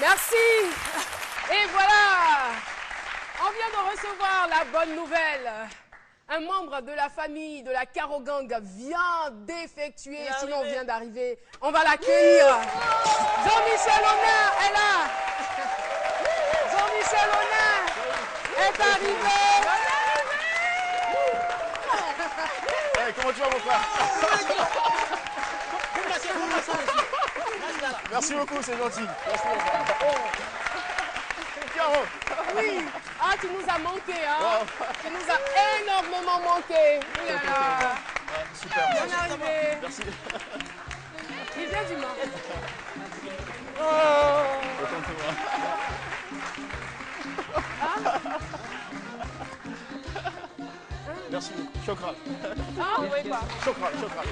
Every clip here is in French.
Merci. Et voilà, on vient de recevoir la bonne nouvelle. Un membre de la famille de la Caro Gang vient d'effectuer, sinon vient d'arriver. On va l'accueillir. Jean-Michel Honin est là. Jean-Michel Honin est arrivé. Hey, comment tu vas, mon frère? Merci beaucoup, c'est gentil. Merci, mon frère. Caro. Oui. Ah, tu nous as manqué, hein? Tu nous as énormément manqué. Oui, là, là. Super. On est arrivé. Merci. Il vient du Maroc. Merci. Chokran. Ah, oui, quoi. Chokran, chokran.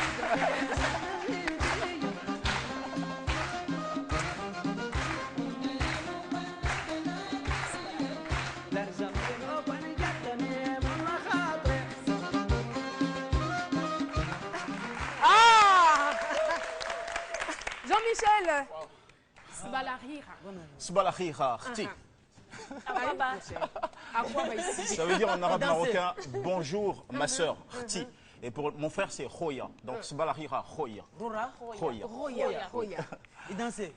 Ah! Jean-Michel. Subalakhira. Ça veut dire en arabe marocain bonjour ma sœur. Et pour mon frère c'est Khoya. Donc Subalakhira Khoya. Khoya.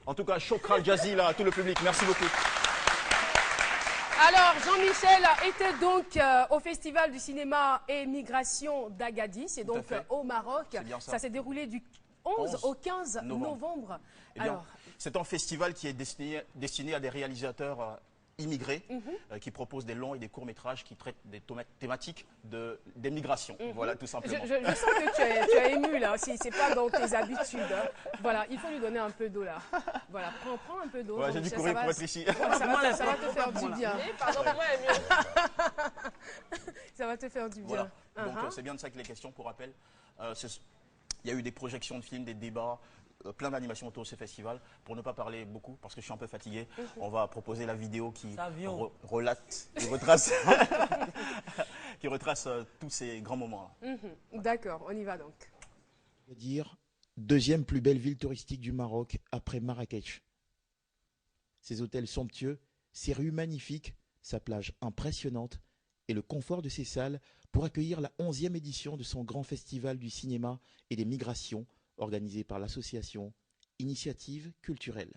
En tout cas, Chokran Jazila à tout le public. Merci beaucoup. Alors, Jean-Michel était donc au Festival du cinéma et migration d'Agadir, c'est donc au Maroc. Ça s'est déroulé du 11 au 15 novembre. Eh bien, c'est un festival qui est destiné à des réalisateurs immigrés qui proposent des longs et des courts-métrages qui traitent des thématiques des migrations. Voilà, tout simplement. Je sens que tu es ému là aussi, c'est pas dans tes habitudes. Hein. Voilà, il faut lui donner un peu d'eau là. Voilà, prends un peu d'eau. Ouais, j'ai dû courir pour être ici. Ouais, ça va te faire du bien. Ça va te faire du bien. Voilà. Donc c'est bien de ça qu'il est question, pour rappel. Il y a eu des projections de films, des débats, plein d'animations autour de ce festival. Pour ne pas parler beaucoup, parce que je suis un peu fatigué, on va proposer la vidéo qui retrace tous ces grands moments-là. D'accord, on y va donc. Dire deuxième plus belle ville touristique du Maroc après Marrakech. Ses hôtels somptueux, ses rues magnifiques, sa plage impressionnante et le confort de ses salles pour accueillir la 11e édition de son grand festival du cinéma et des migrations organisé par l'association Initiative Culturelle.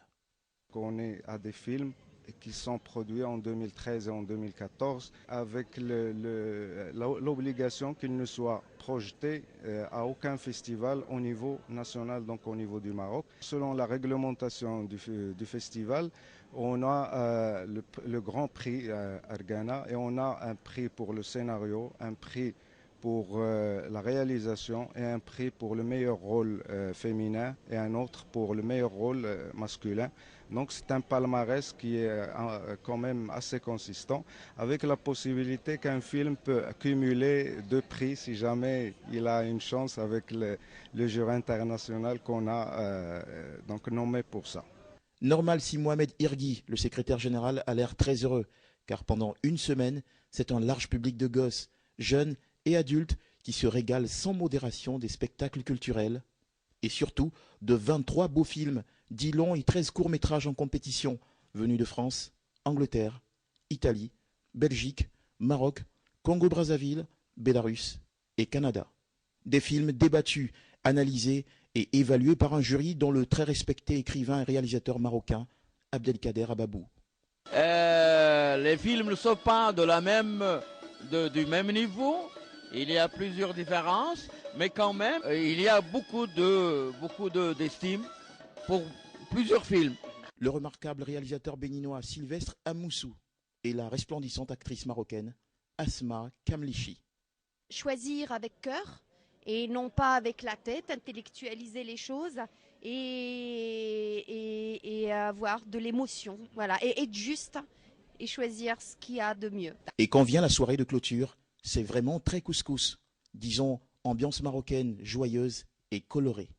On est à des films qui sont produits en 2013 et en 2014 avec l'obligation qu'ils ne soient projetés à aucun festival au niveau national, donc au niveau du Maroc. Selon la réglementation du festival, on a le grand prix Argana et on a un prix pour le scénario, un prix pour la réalisation et un prix pour le meilleur rôle féminin et un autre pour le meilleur rôle masculin. Donc c'est un palmarès qui est quand même assez consistant, avec la possibilité qu'un film peut accumuler 2 prix si jamais il a une chance avec le jury international qu'on a donc nommé pour ça. Normal Si Mohamed Irgui, le secrétaire général, a l'air très heureux, car pendant une semaine, c'est un large public de gosses, jeunes et adultes qui se régalent sans modération des spectacles culturels et surtout de 23 beaux films, 10 longs et 13 courts-métrages en compétition venus de France, Angleterre, Italie, Belgique, Maroc, Congo-Brazzaville, Bélarus et Canada. Des films débattus, analysés et évalués par un jury dont le très respecté écrivain et réalisateur marocain Abdelkader Ababou. Les films ne sont pas du même niveau. Il y a plusieurs différences, mais quand même, il y a beaucoup d'estime pour plusieurs films. Le remarquable réalisateur béninois Sylvestre Amoussou et la resplendissante actrice marocaine Asma Kamlichi. Choisir avec cœur et non pas avec la tête, intellectualiser les choses et avoir de l'émotion, voilà, et être juste et choisir ce qu'il y a de mieux. Et quand vient la soirée de clôture, c'est vraiment très couscous. Disons, ambiance marocaine joyeuse et colorée.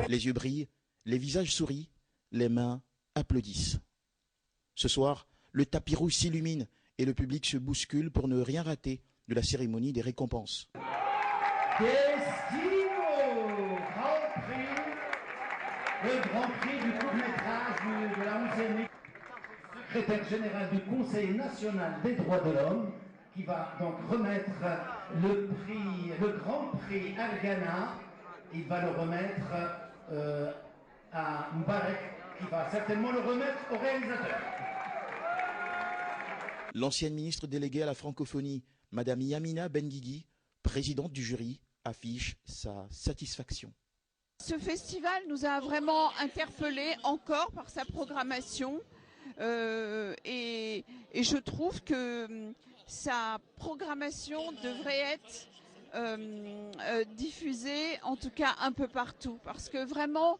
Les yeux brillent, les visages sourient, les mains applaudissent. Ce soir, le tapis rouge s'illumine et le public se bouscule pour ne rien rater de la cérémonie des récompenses. Destino, Grand Prix, le Grand Prix du court-métrage de la 11e secrétaire général du Conseil national des droits de l'homme, qui va donc remettre le Grand Prix Argana. Il va le remettre à Mbarek, qui va certainement le remettre au réalisateur. L'ancienne ministre déléguée à la francophonie, Madame Yamina Benguigui, présidente du jury, affiche sa satisfaction. Ce festival nous a vraiment interpellés encore par sa programmation et je trouve que sa programmation devrait être diffusée en tout cas un peu partout parce que vraiment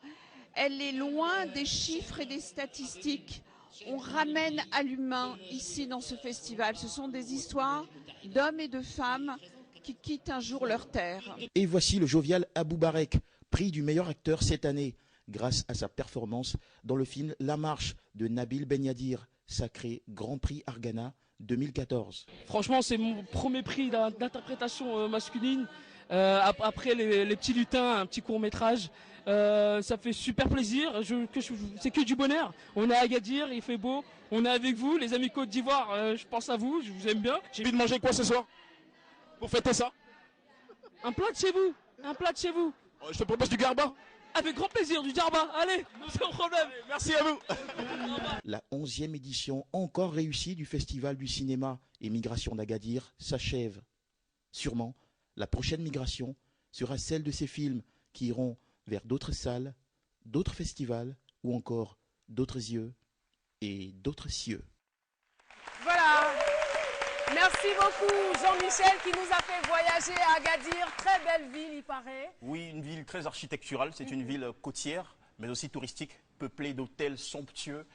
elle est loin des chiffres et des statistiques. On ramène à l'humain ici dans ce festival. Ce sont des histoires d'hommes et de femmes qui quittent un jour leur terre. Et voici le jovial Abou Barek, prix du meilleur acteur cette année, grâce à sa performance dans le film La Marche de Nabil Benyadir, sacré Grand Prix Argana 2014. Franchement, c'est mon premier prix d'interprétation masculine. Après les petits lutins, un petit court-métrage. Ça fait super plaisir, c'est que du bonheur. On est à Agadir, il fait beau, on est avec vous, les amis Côte d'Ivoire, je pense à vous, je vous aime bien. J'ai envie de manger quoi ce soir? Pour fêter ça? Un plat de chez vous, un plat de chez vous. Je te propose du garba. Avec grand plaisir, du djarba, allez, sans problème. Merci à vous. La 11e édition encore réussie du Festival du cinéma et migration d'Agadir s'achève. Sûrement, la prochaine migration sera celle de ces films qui iront vers d'autres salles, d'autres festivals ou encore d'autres yeux et d'autres cieux. Voilà. Merci beaucoup Jean-Michel qui nous a fait voyager à Agadir. Très belle ville, il paraît. Oui, une ville très architecturale. C'est une ville côtière, mais aussi touristique, peuplée d'hôtels somptueux.